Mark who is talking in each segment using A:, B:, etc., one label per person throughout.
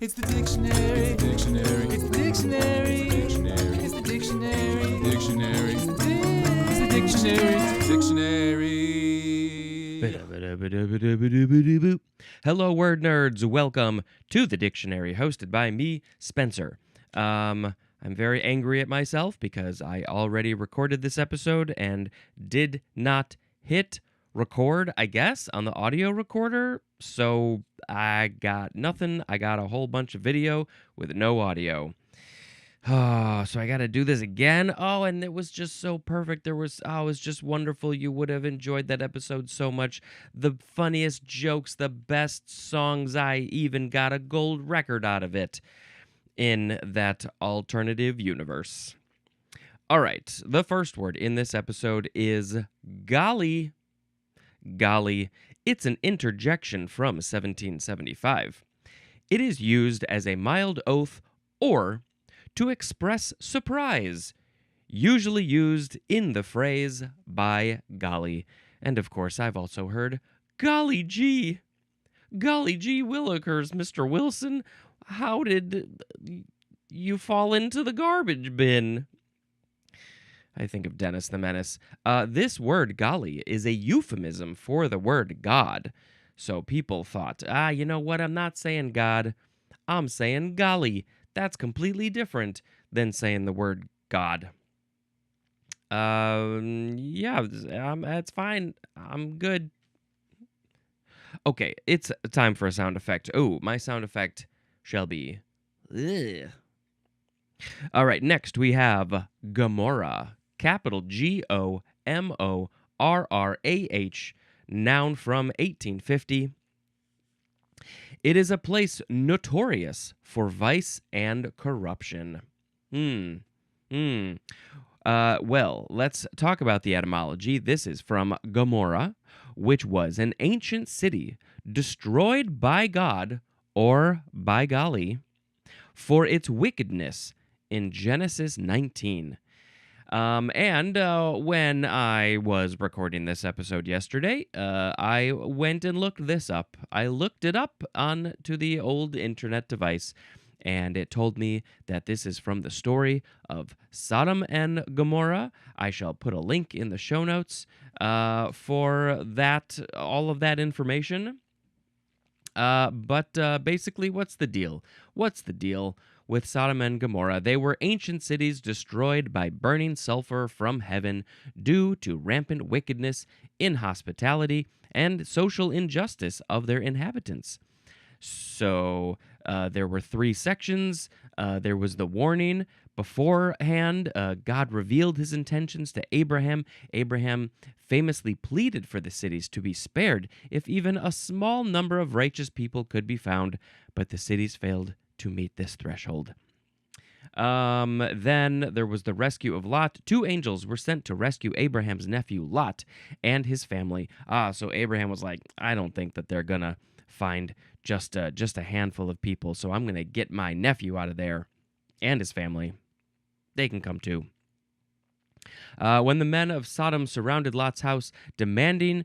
A: It's the dictionary. It's the dictionary. It's the dictionary. It's the dictionary. Dictionary. It's the dictionary. Dictionary.
B: Hello, word nerds. Welcome to the dictionary, hosted by me, Spencer. I'm very angry at myself because I already recorded this episode and did not hit record, I guess, on the audio recorder. So I got nothing. I got a whole bunch of video with no audio. Oh, so I got to do this again. Oh, and it was just so perfect. It was just wonderful. You would have enjoyed that episode so much. The funniest jokes, the best songs. I even got a gold record out of it in that alternative universe. All right, the first word in this episode is golly. Golly, it's an interjection from 1775. It is used as a mild oath or to express surprise, usually used in the phrase by golly. And of course, I've also heard golly gee. Golly gee willikers, Mr. Wilson, how did you fall into the garbage bin? I think of Dennis the Menace. This word, golly, is a euphemism for the word God. So people thought, you know what? I'm not saying God. I'm saying golly. That's completely different than saying the word God. That's fine. I'm good. Okay, it's time for a sound effect. Oh, my sound effect shall be... Ugh. All right, next we have Gomorrah. Capital Gomorrah, noun from 1850. It is a place notorious for vice and corruption. Well, let's talk about the etymology. This is from Gomorrah, which was an ancient city destroyed by God, or by golly, for its wickedness in Genesis 19. When I was recording this episode yesterday, I went and looked this up. I looked it up onto the old internet device, and it told me that this is from the story of Sodom and Gomorrah. I shall put a link in the show notes for that, all of that information. But basically, what's the deal? What's the deal with Sodom and Gomorrah? They were ancient cities destroyed by burning sulfur from heaven due to rampant wickedness, inhospitality, and social injustice of their inhabitants. So there were three sections. There was the warning. Beforehand, God revealed his intentions to Abraham. Abraham famously pleaded for the cities to be spared if even a small number of righteous people could be found, but the cities failed to meet this threshold. Then there was the rescue of Lot. Two angels were sent to rescue Abraham's nephew Lot and his family. So Abraham was like, I don't think that they're gonna find just a handful of people, so I'm gonna get my nephew out of there and his family. They can come too. When the men of Sodom surrounded Lot's house, demanding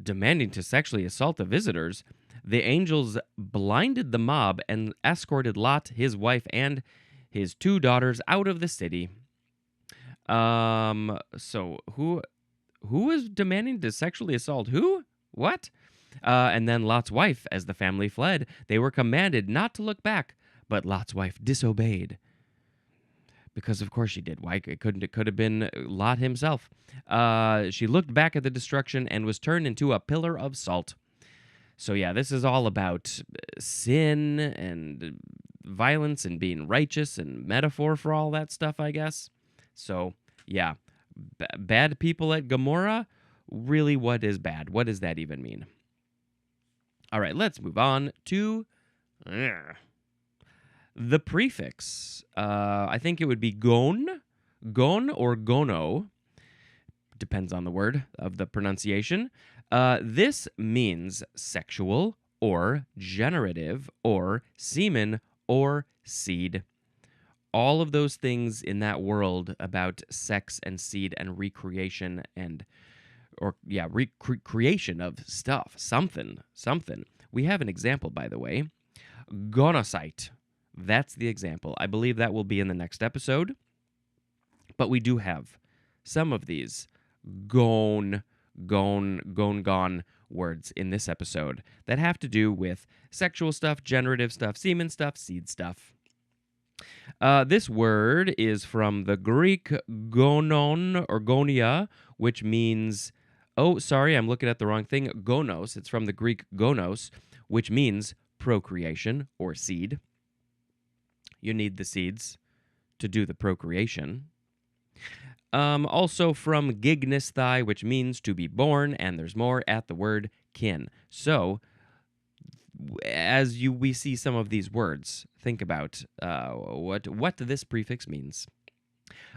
B: to sexually assault the visitors, the angels blinded the mob and escorted Lot, his wife, and his two daughters out of the city. So who is demanding to sexually assault who? What? And then Lot's wife, as the family fled, they were commanded not to look back, but Lot's wife disobeyed. Because of course she did. Why? It could have been Lot himself. She looked back at the destruction and was turned into a pillar of salt. So yeah, this is all about sin and violence and being righteous and metaphor for all that stuff, I guess. So yeah, bad people at Gomorrah. Really, what is bad? What does that even mean? All right, let's move on to the prefix. I think it would be gon or gono. Depends on the word of the pronunciation. This means sexual or generative or semen or seed. All of those things in that world about sex and seed and recreation creation of stuff, something. We have an example, by the way. Gonocyte. That's the example. I believe that will be in the next episode. But we do have some of these gone words in this episode that have to do with sexual stuff, generative stuff, semen stuff, seed stuff. This word is from the Greek gonon or gonia, which means, oh, sorry, I'm looking at the wrong thing. Gonos. It's from the Greek gonos, which means procreation or seed. You need the seeds to do the procreation. Also from gignisthai, which means to be born, and there's more at the word kin. So, we see some of these words, think about what this prefix means.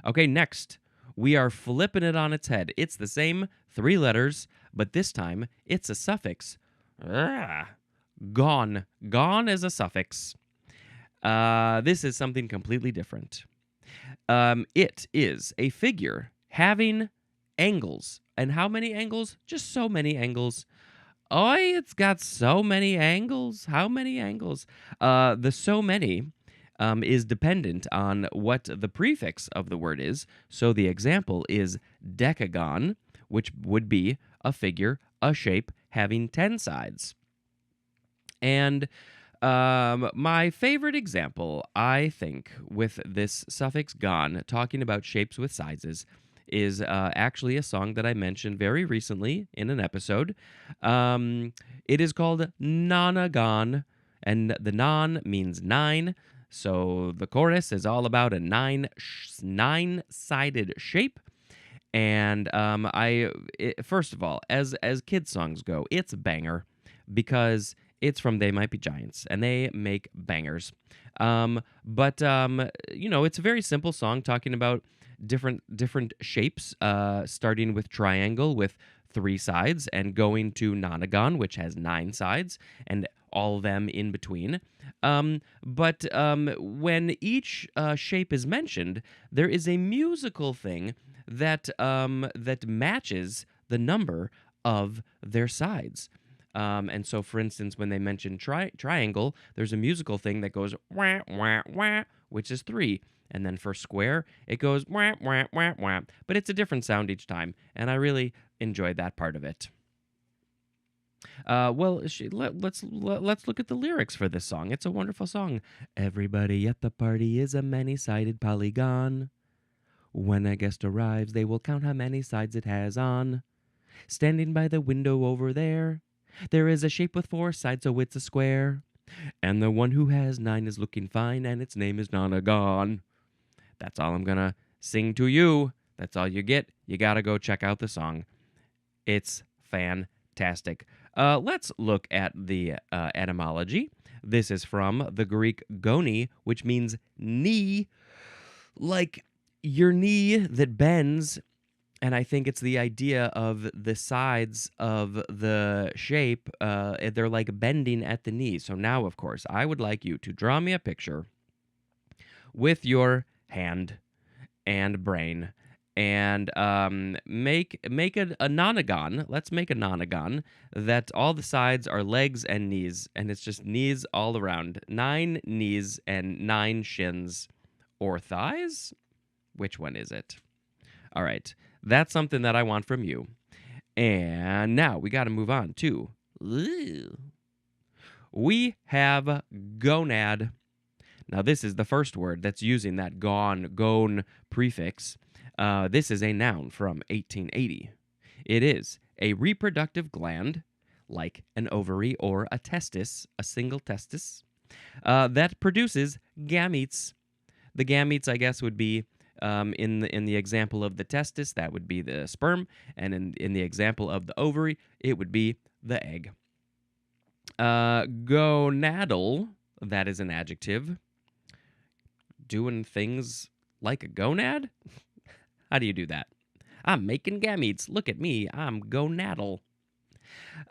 B: Okay, next, we are flipping it on its head. It's the same 3 letters, but this time it's a suffix. Gone. Gone is a suffix. This is something completely different. It is a figure having angles. And how many angles? Just so many angles. Oh, it's got so many angles. How many angles? The so many is dependent on what the prefix of the word is. So the example is decagon, which would be a figure, a shape having 10 sides. And my favorite example, I think, with this suffix gon, talking about shapes with sizes, is actually a song that I mentioned very recently in an episode. It is called Nonagon, and the non means 9. So the chorus is all about a nine-sided shape. And first of all, as kids songs go, it's a banger because it's from They Might Be Giants, and they make bangers. But it's a very simple song talking about different shapes, starting with triangle with 3 sides and going to nonagon, which has 9 sides, and all of them in between. But when each shape is mentioned, there is a musical thing that matches the number of their sides. And so, for instance, when they mention triangle, there's a musical thing that goes wah, wah, wah, which is 3. And then for square, it goes wah, wah, wah, wah. But it's a different sound each time, and I really enjoyed that part of it. Let's look at the lyrics for this song. It's a wonderful song. Everybody at the party is a many-sided polygon. When a guest arrives, they will count how many sides it has on. Standing by the window over there is a shape with 4 sides, so it's a square. And the one who has 9 is looking fine, and its name is Nonagon. That's all I'm gonna sing to you. That's all you get. You gotta go check out the song. It's fantastic. Let's look at the etymology. This is from the Greek goni, which means knee, like your knee that bends. And I think it's the idea of the sides of the shape. They're like bending at the knee. So now, of course, I would like you to draw me a picture with your hand and brain and make a nonagon. Let's make a nonagon that all the sides are legs and knees, and it's just knees all around. 9 knees and 9 shins or thighs. Which one is it? All right. That's something that I want from you. And now we got to move on to... We have gonad. Now, this is the first word that's using that gone prefix. This is a noun from 1880. It is a reproductive gland, like an ovary or a testis, a single testis, that produces gametes. The gametes, I guess, would be... in the example of the testis, that would be the sperm, and in the example of the ovary, it would be the egg. Gonadal, that is an adjective. Doing things like a gonad? How do you do that? I'm making gametes. Look at me. I'm gonadal.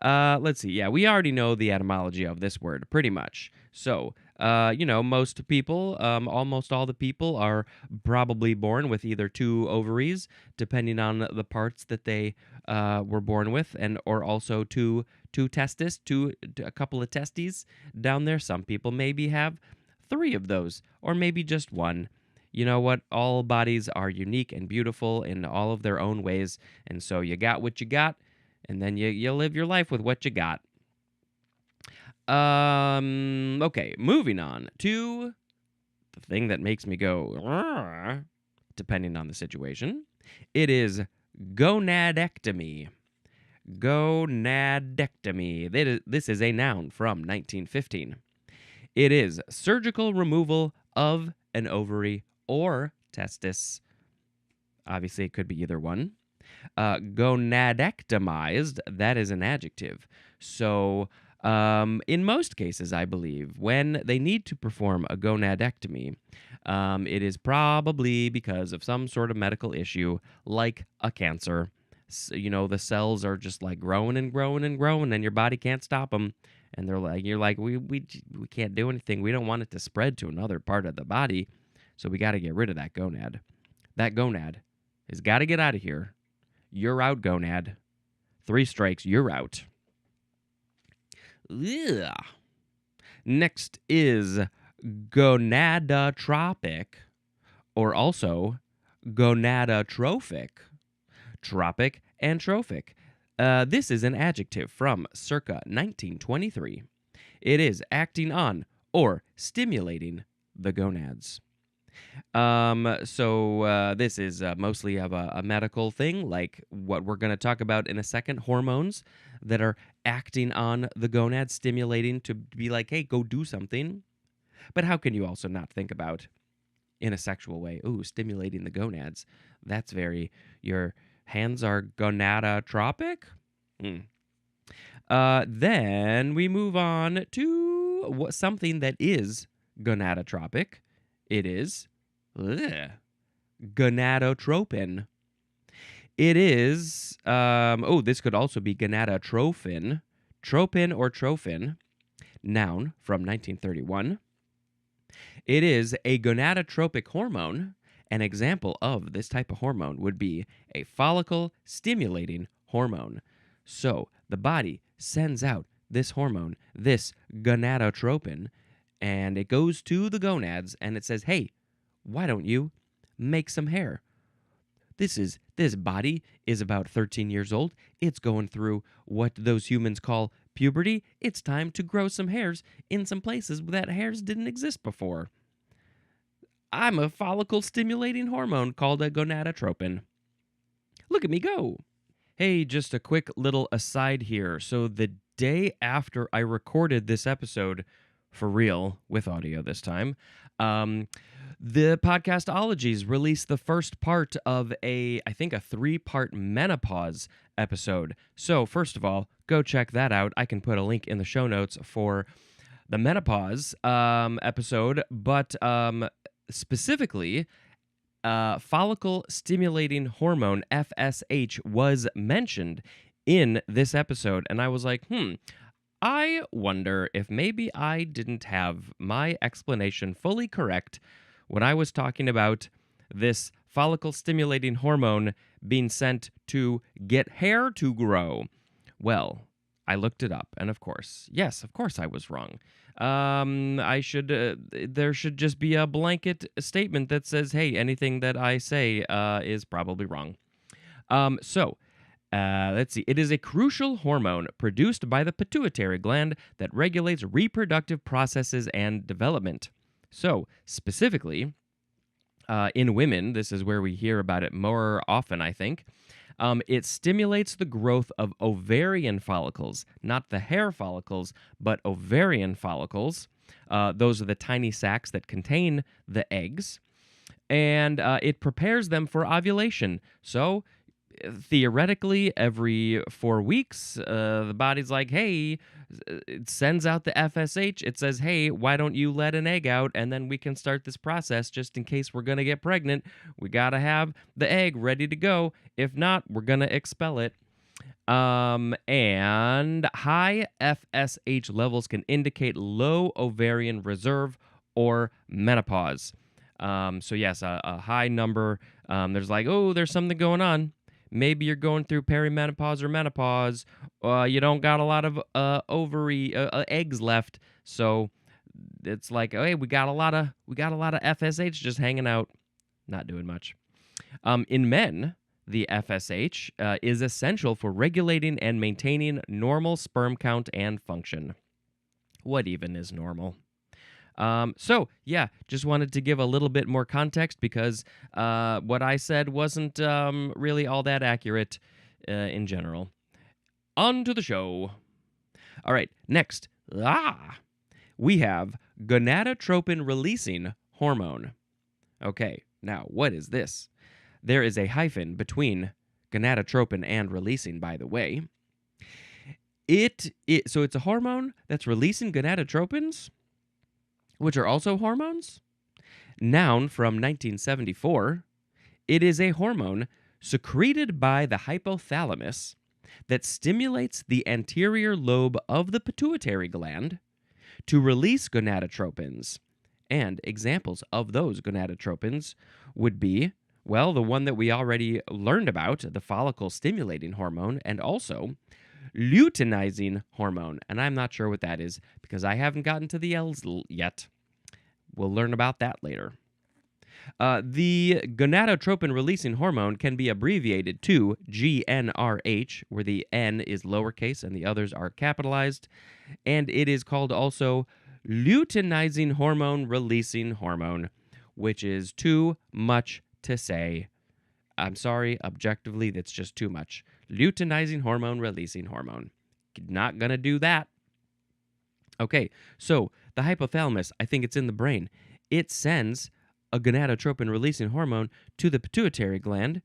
B: Let's see. Yeah, we already know the etymology of this word, pretty much. So, most people, almost all the people are probably born with either 2 ovaries, depending on the parts that they were born with, or also two a couple of testes down there. Some people maybe have 3 of those, or maybe just 1. You know what? All bodies are unique and beautiful in all of their own ways, and so you got what you got, and then you live your life with what you got. Okay, moving on to the thing that makes me go, "Arr," depending on the situation. It is gonadectomy. Gonadectomy. This is a noun from 1915. It is surgical removal of an ovary or testis. Obviously, it could be either one. Gonadectomized, that is an adjective. So, in most cases, I believe, when they need to perform a gonadectomy, it is probably because of some sort of medical issue, like a cancer. The cells are just like growing and growing and growing, and your body can't stop them. And you're like, we can't do anything. We don't want it to spread to another part of the body, so we got to get rid of that gonad. That gonad has got to get out of here. You're out, gonad. 3 strikes, you're out. Ugh. Next is gonadotropic, or also gonadotrophic. Tropic and trophic. This is an adjective from circa 1923. It is acting on or stimulating the gonads. This is mostly of a medical thing, like what we're going to talk about in a second, hormones that are acting on the gonads, stimulating to be like, hey, go do something. But how can you also not think about, in a sexual way, stimulating the gonads? That's your hands are gonadotropic? Then we move on to something that is gonadotropic. It is gonadotropin. It is, this could also be gonadotrophin. Tropin or trophin, noun from 1931. It is a gonadotropic hormone. An example of this type of hormone would be a follicle-stimulating hormone. So the body sends out this hormone, this gonadotropin, and it goes to the gonads and it says, hey, why don't you make some hair? This body is about 13 years old. It's going through what those humans call puberty. It's time to grow some hairs in some places that hairs didn't exist before. I'm a follicle-stimulating hormone called a gonadotropin. Look at me go. Hey, just a quick little aside here. So the day after I recorded this episode, for real, with audio this time, the podcast Ologies released the first part of I think a 3-part menopause episode. So first of all, go check that out. I can put a link in the show notes for the menopause episode, but specifically, follicle-stimulating hormone, FSH, was mentioned in this episode. And I was like, I wonder if maybe I didn't have my explanation fully correct when I was talking about this follicle-stimulating hormone being sent to get hair to grow. Well, I looked it up, and of course I was wrong. There should just be a blanket statement that says, hey, anything that I say is probably wrong. Let's see. It is a crucial hormone produced by the pituitary gland that regulates reproductive processes and development. So, specifically, in women, this is where we hear about it more often, I think. It stimulates the growth of ovarian follicles, not the hair follicles, but ovarian follicles. Those are the tiny sacs that contain the eggs. And it prepares them for ovulation. So, theoretically, every 4 weeks, the body's like, hey, it sends out the FSH. It says, hey, why don't you let an egg out? And then we can start this process just in case we're going to get pregnant. We got to have the egg ready to go. If not, we're going to expel it. And high FSH levels can indicate low ovarian reserve or menopause. So yes, a high number, there's like, there's something going on. maybe you're going through perimenopause or menopause. You don't got a lot of ovary eggs left, so it's like, hey, we got a lot of FSH just hanging out, not doing much. In men, the FSH is essential for regulating and maintaining normal sperm count and function. What even is normal? So, yeah, just wanted to give a little bit more context because what I said wasn't really all that accurate in general. On to the show. All right, next. We have gonadotropin-releasing hormone. Okay, now, what is this? There is a hyphen between gonadotropin and releasing, by the way. So it's a hormone that's releasing gonadotropins, which are also hormones? Noun from 1974. It is a hormone secreted by the hypothalamus that stimulates the anterior lobe of the pituitary gland to release gonadotropins. And examples of those gonadotropins would be, well, the one that we already learned about, the follicle-stimulating hormone, and also luteinizing hormone. And I'm not sure what that is because I haven't gotten to the L's yet. We'll learn about that later. The gonadotropin-releasing hormone can be abbreviated to GnRH, where the N is lowercase and the others are capitalized. And it is called also luteinizing hormone releasing hormone, which is too much to say. I'm sorry, objectively, that's just too much. Luteinizing hormone releasing hormone. Not gonna do that. Okay, so the hypothalamus, I think it's in the brain. It sends a gonadotropin releasing hormone to the pituitary gland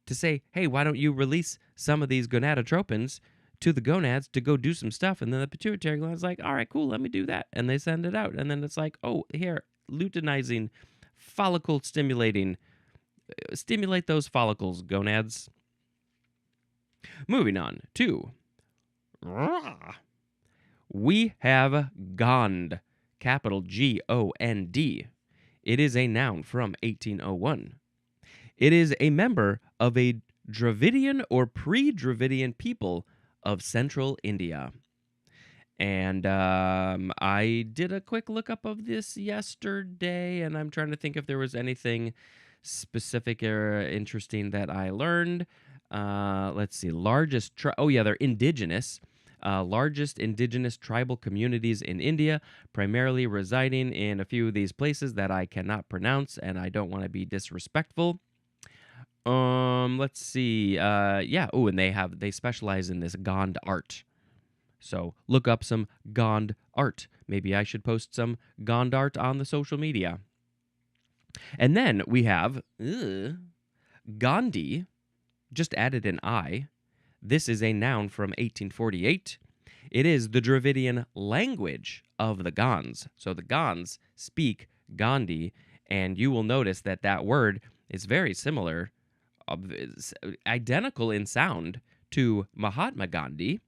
B: to say, hey, why don't you release some of these gonadotropins to the gonads to go do some stuff? And then the pituitary gland's like, all right, cool, let me do that. And they send it out. And then it's like, oh, here, luteinizing, follicle stimulating, stimulate those follicles, gonads. Moving on to, we have gond, capital G-O-N-D. It is a noun from 1801. It is a member of a Dravidian or pre-Dravidian people of central India. And I did a quick lookup of this yesterday, and I'm trying to think if there was anything specific or interesting that I learned. Let's see. They're indigenous. Largest indigenous tribal communities in India, primarily residing in a few of these places that I cannot pronounce, and I don't want to be disrespectful. Let's see. And they specialize in this gond art. So look up some gond art. Maybe I should post some gond art on the social media. And then we have Gandhi, just added an I. This is a noun from 1848. It is the Dravidian language of the Gonds. So the Gonds speak Gandhi, and you will notice that that word is very similar, identical in sound to Mahatma Gandhi.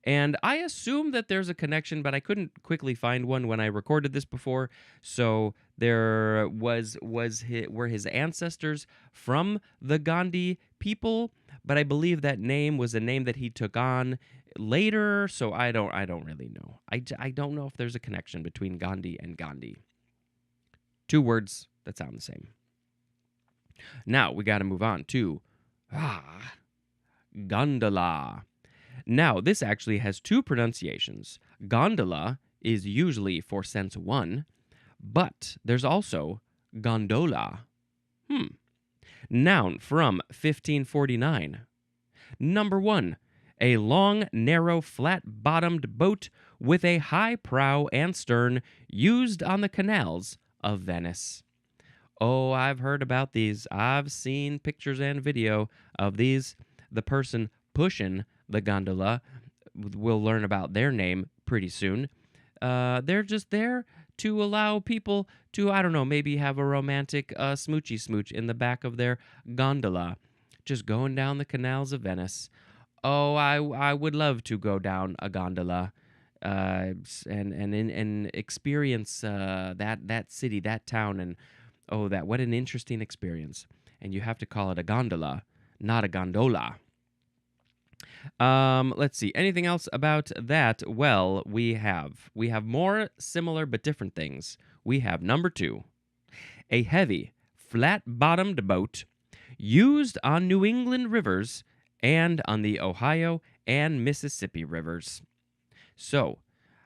B: And I assume that there's a connection, but I couldn't quickly find one when I recorded this before. So there were his ancestors from the Gandhi people, but I believe that name was a name that he took on later. So I don't really know. I don't know if there's a connection between Gandhi and Gandhi. Two words that sound the same. Now we got to move on to gondola. Now, this actually has two pronunciations. Gondola is usually for sense one, but there's also gondola. Noun from 1549. Number one, a long, narrow, flat-bottomed boat with a high prow and stern used on the canals of Venice. Oh, I've heard about these. I've seen pictures and video of these. The person pushing the gondola, we'll learn about their name pretty soon. They're just there to allow people to, I don't know, maybe have a romantic smoochy smooch in the back of their gondola, just going down the canals of Venice. Oh, I would love to go down a gondola and experience that city, that town, and what an interesting experience. And you have to call it a gondola not a gondola. Let's see. Anything else about that? Well, we have more similar but different things. We have number 2, a heavy, flat-bottomed boat used on New England rivers and on the Ohio and Mississippi rivers. So,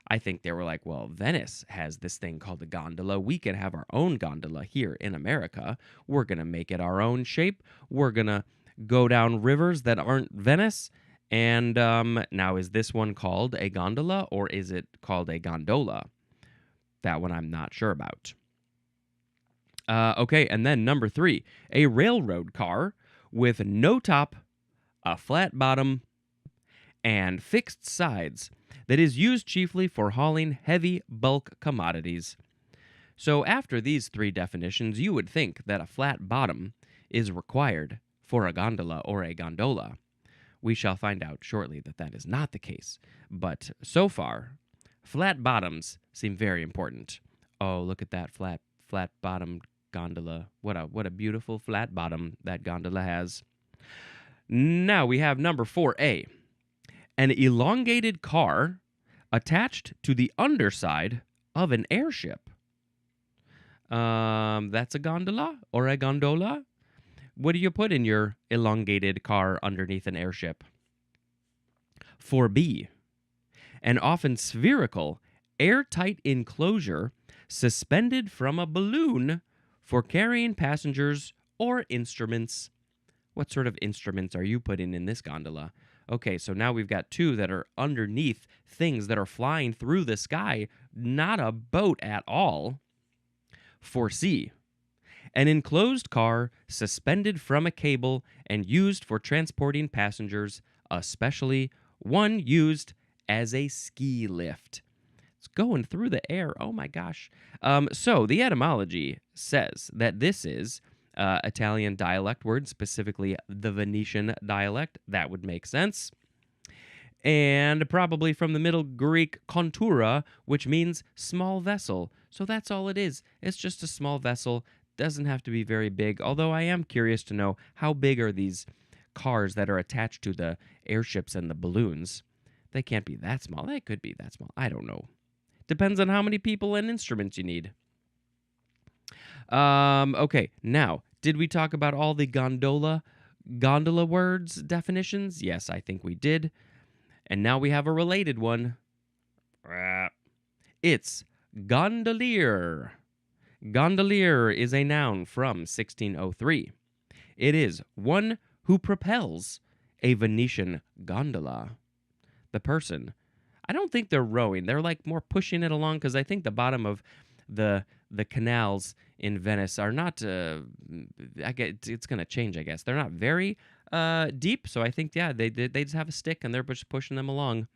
B: I think they were like, well, Venice has this thing called a gondola. We can have our own gondola here in America. We're going to make it our own shape. We're going to go down rivers that aren't Venice. And now, is this one called a gondola or is it called a gondola? That one I'm not sure about. Okay, and then number 3, a railroad car with no top, a flat bottom, and fixed sides that is used chiefly for hauling heavy bulk commodities. So after these 3 definitions, you would think that a flat bottom is required for a gondola or a gondola. We shall find out shortly that that is not the case. But so far, flat bottoms seem very important. Oh, look at that flat bottom gondola. What a beautiful flat bottom that gondola has. Now we have number 4A. An elongated car attached to the underside of an airship. That's a gondola or a gondola? What do you put in your elongated car underneath an airship? 4B. An often spherical, airtight enclosure suspended from a balloon for carrying passengers or instruments. What sort of instruments are you putting in this gondola? Okay, so now we've got 2 that are underneath things that are flying through the sky, not a boat at all. 4C. An enclosed car suspended from a cable and used for transporting passengers, especially one used as a ski lift. It's going through the air. Oh my gosh. So the etymology says that this is Italian dialect word, specifically the Venetian dialect. That would make sense. And probably from the Middle Greek contura, which means small vessel. So that's all it is. It's just a small vessel. Doesn't have to be very big, although I am curious to know how big are these cars that are attached to the airships and the balloons. They can't be that small. They could be that small. I don't know. Depends on how many people and instruments you need. Okay, now, did we talk about all the gondola words definitions? Yes, I think we did. And now we have a related one. It's gondolier. Gondolier is a noun from 1603. It is one who propels a Venetian gondola. The person, I don't think they're rowing. They're like more pushing it along because I think the bottom of the canals in Venice are not, it's going to change, I guess. They're not very deep, so I think, yeah, they just have a stick and they're just pushing them along.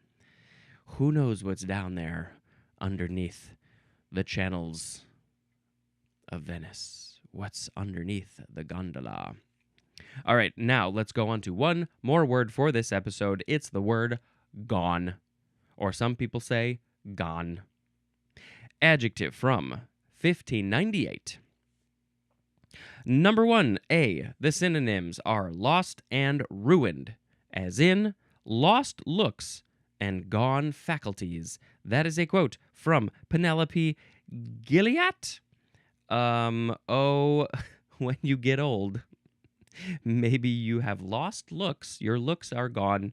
B: Who knows what's down there underneath the channels of Venice? What's underneath the gondola? All right, now let's go on to one more word for this episode. It's the word gone, or some people say gone. Adjective from 1598. Number 1A, the synonyms are lost and ruined, as in lost looks and gone faculties. That is a quote from Penelope Gilliatt. When you get old, maybe you have lost looks. Your looks are gone.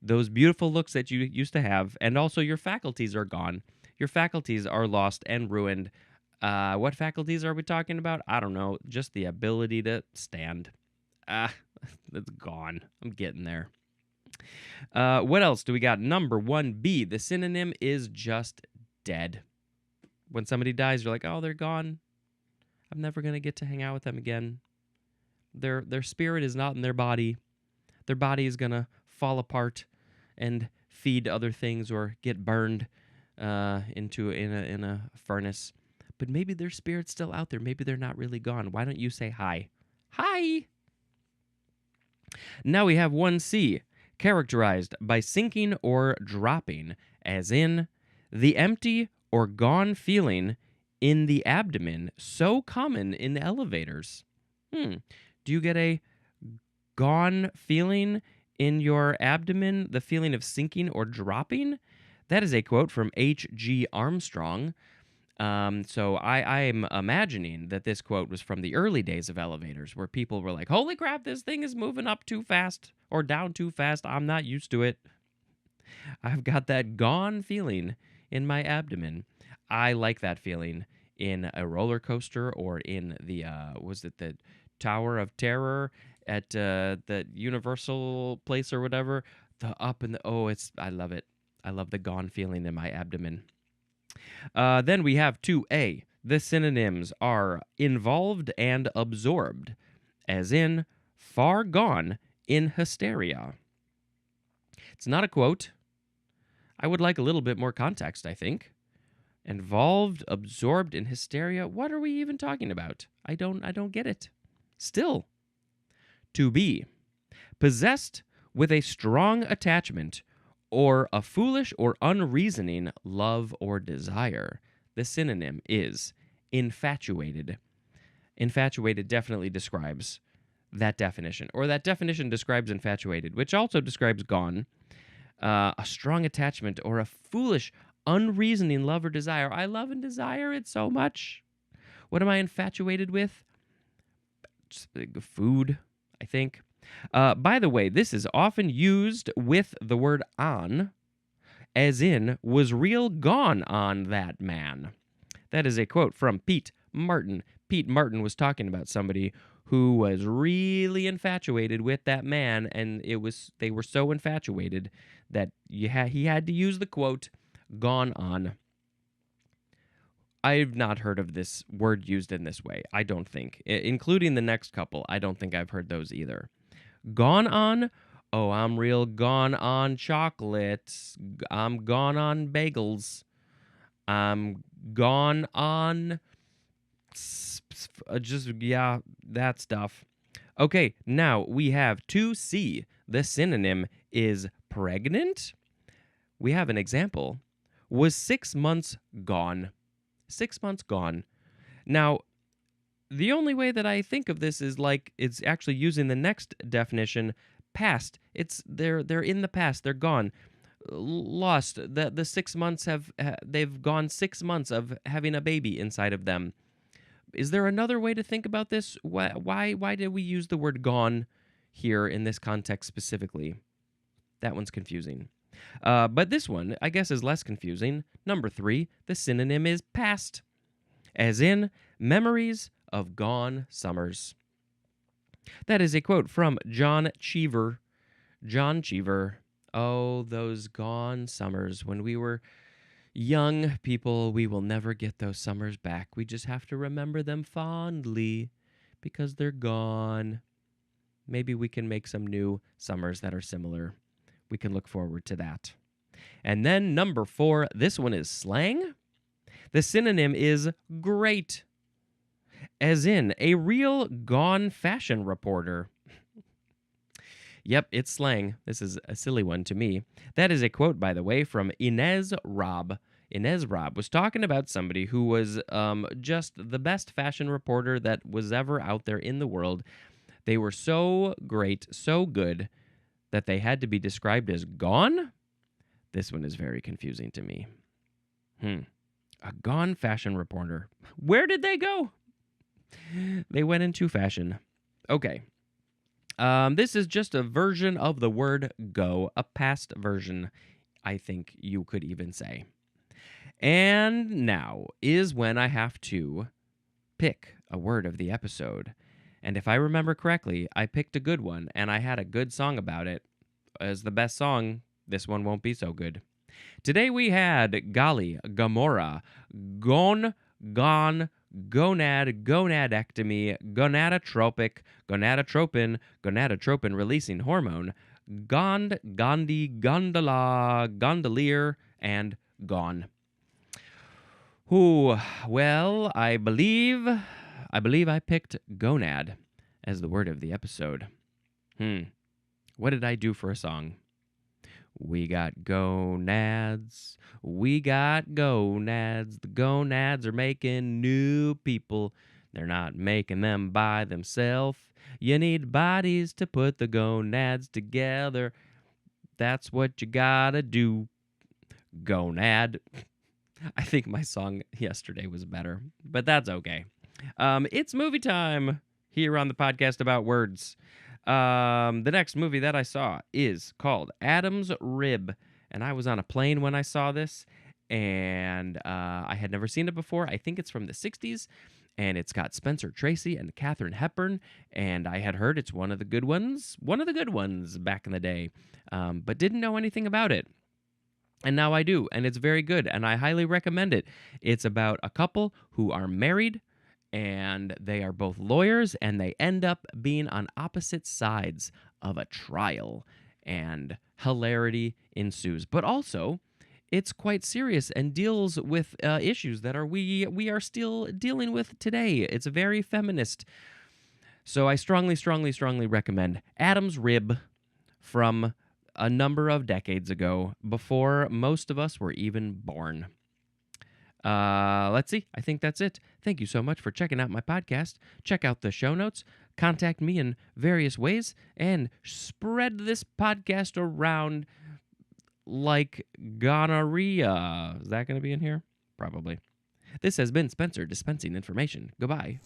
B: Those beautiful looks that you used to have, and also your faculties are gone. Your faculties are lost and ruined. What faculties are we talking about? I don't know. Just the ability to stand. It's gone. I'm getting there. What else do we got? Number 1B. The synonym is just dead. When somebody dies, you're like, oh, they're gone. I'm never going to get to hang out with them again. Their spirit is not in their body. Their body is going to fall apart and feed other things or get burned in a furnace. But maybe their spirit's still out there. Maybe they're not really gone. Why don't you say hi? Hi! Now we have 1C, characterized by sinking or dropping, as in the empty or gone feeling in the abdomen, so common in elevators. Do you get a gone feeling in your abdomen, the feeling of sinking or dropping. That is a quote from H.G. Armstrong. So I'm imagining that this quote was from the early days of elevators, where people were like, holy crap, this thing is moving up too fast or down too fast. I'm not used to it. I've got that gone feeling in my abdomen. I like that feeling in a roller coaster or in the, was it the Tower of Terror at the Universal place or whatever? The up and the, I love it. I love the gone feeling in my abdomen. Then we have 2A. The synonyms are involved and absorbed, as in far gone in hysteria. It's not a quote. I would like a little bit more context, I think. Involved, absorbed in hysteria. What are we even talking about? I don't get it. Still. 2B. Possessed with a strong attachment or a foolish or unreasoning love or desire. The synonym is infatuated. Infatuated definitely describes that definition, or that definition describes infatuated, which also describes gone. A strong attachment or a foolish, unreasoning love or desire. I love and desire it so much. What am I infatuated with? Just food, I think. By the way, this is often used with the word on, as in, was real gone on that man. That is a quote from Pete Martin. Pete Martin was talking about somebody who was really infatuated with that man, and they were so infatuated that he had to use the quote, gone on. I've not heard of this word used in this way, I don't think. Including the next couple, I don't think I've heard those either. Gone on? Oh, I'm real gone on chocolates. I'm gone on bagels. I'm gone on that stuff. Okay, now we have 2C. The synonym is pregnant. We have an example. Was 6 months gone. 6 months gone. Now, the only way that I think of this is like it's actually using the next definition, past. They're in the past. They're gone. Lost. The 6 months they've gone 6 months of having a baby inside of them. Is there another way to think about this? Why did we use the word gone here in this context specifically? That one's confusing. But this one, I guess, is less confusing. Number 3, the synonym is past, as in memories of gone summers. That is a quote from John Cheever. John Cheever. Oh, those gone summers when we were young people. We will never get those summers back. We just have to remember them fondly because they're gone. Maybe we can make some new summers that are similar. We can look forward to that. And then number 4, this one is slang. The synonym is great, as in a real gone fashion reporter. Yep, it's slang. This is a silly one to me. That is a quote, by the way, from Inez Robb. Inez Robb was talking about somebody who was just the best fashion reporter that was ever out there in the world. They were so great, so good, that they had to be described as gone? This one is very confusing to me. A gone fashion reporter. Where did they go? They went into fashion. Okay. This is just a version of the word go, a past version, I think you could even say. And now is when I have to pick a word of the episode. And if I remember correctly, I picked a good one, and I had a good song about it. As the best song, this one won't be so good. Today we had golly, Gomorrah, gone, gonad, gonadectomy, gonadotropin releasing hormone, gondi, gondola, gondolier, and gone. Ooh, well, I believe I picked gonad as the word of the episode. What did I do for a song? We got gonads. We got gonads. The gonads are making new people. They're not making them by themselves. You need bodies to put the gonads together. That's what you gotta do. Gonad. I think my song yesterday was better, but that's okay. It's movie time here on the podcast about words. The next movie that I saw is called Adam's Rib, and I was on a plane when I saw this, and I had never seen it before. I think it's from the 60s, and it's got Spencer Tracy and Katharine Hepburn, and I had heard it's one of the good ones back in the day, but didn't know anything about it. And now I do, and it's very good, and I highly recommend it. It's about a couple who are married, and they are both lawyers, and they end up being on opposite sides of a trial, and hilarity ensues. But also, it's quite serious and deals with issues that we are still dealing with today. It's very feminist. So I strongly recommend Adam's Rib from a number of decades ago, before most of us were even born. Let's see. I think that's it. Thank you so much for checking out my podcast. Check out the show notes. Contact me in various ways, and spread this podcast around like gonorrhea. Is that going to be in here? Probably. This has been Spencer dispensing information. Goodbye.